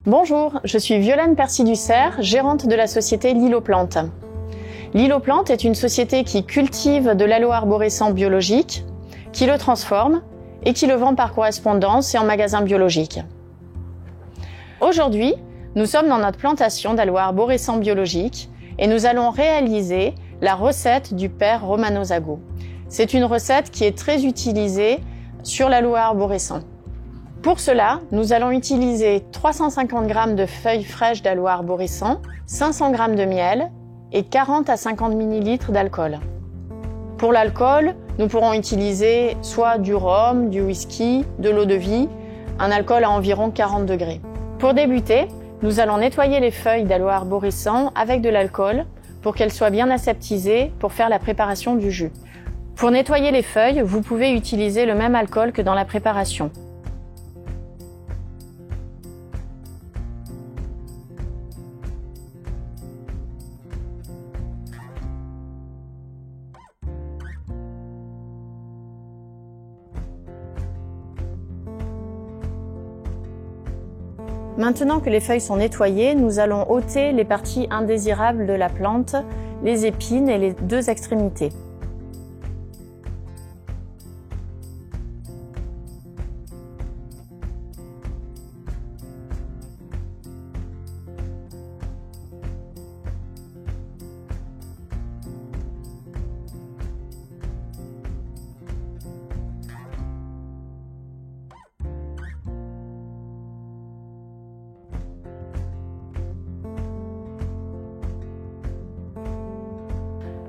Bonjour, je suis Violaine Percy-Dussert, gérante de la société L'Île aux Plantes. L'Île aux Plantes est une société qui cultive de l'aloe arborescent biologique, qui le transforme et qui le vend par correspondance et en magasin biologique. Aujourd'hui, nous sommes dans notre plantation d'aloe arborescent biologique et nous allons réaliser la recette du père Romano Zago. C'est une recette qui est très utilisée sur l'aloe arborescent. Pour cela, nous allons utiliser 350 g de feuilles fraîches d'aloe arborescent, 500 g de miel et 40 à 50 ml d'alcool. Pour l'alcool, nous pourrons utiliser soit du rhum, du whisky, de l'eau-de-vie, un alcool à environ 40 degrés. Pour débuter, nous allons nettoyer les feuilles d'aloe arborescent avec de l'alcool pour qu'elles soient bien aseptisées pour faire la préparation du jus. Pour nettoyer les feuilles, vous pouvez utiliser le même alcool que dans la préparation. Maintenant que les feuilles sont nettoyées, nous allons ôter les parties indésirables de la plante, les épines et les deux extrémités.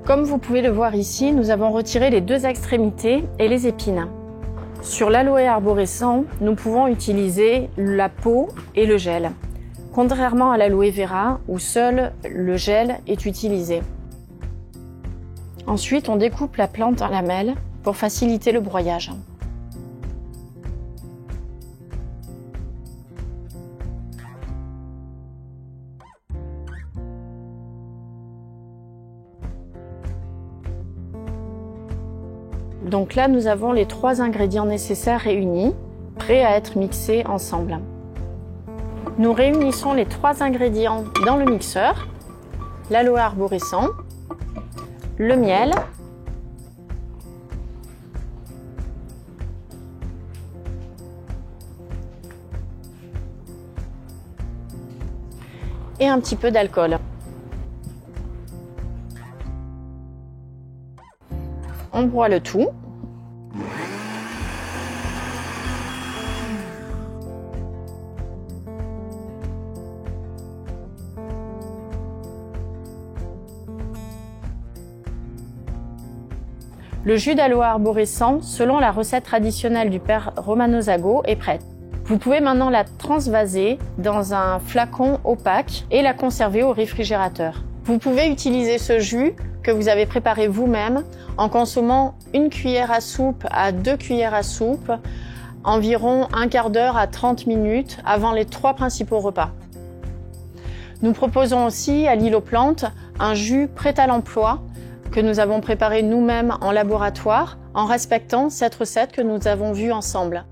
Comme vous pouvez le voir ici, nous avons retiré les deux extrémités et les épines. Sur l'aloe arborescent, nous pouvons utiliser la peau et le gel, contrairement à l'aloe vera où seul le gel est utilisé. Ensuite, on découpe la plante en lamelles pour faciliter le broyage. Donc là, nous avons les 3 ingrédients nécessaires réunis, prêts à être mixés ensemble. Nous réunissons les 3 ingrédients dans le mixeur, l'aloe arborescent, le miel, et un petit peu d'alcool. On broie le tout. Le jus d'aloe arborescent, selon la recette traditionnelle du père Romano Zago, est prêt. Vous pouvez maintenant la transvaser dans un flacon opaque et la conserver au réfrigérateur. Vous pouvez utiliser ce jus que vous avez préparé vous-même en consommant 1 cuillère à soupe à 2 cuillères à soupe, environ un quart d'heure à 30 minutes avant les 3 principaux repas. Nous proposons aussi à L'Île aux Plantes un jus prêt à l'emploi que nous avons préparé nous-mêmes en laboratoire en respectant cette recette que nous avons vue ensemble.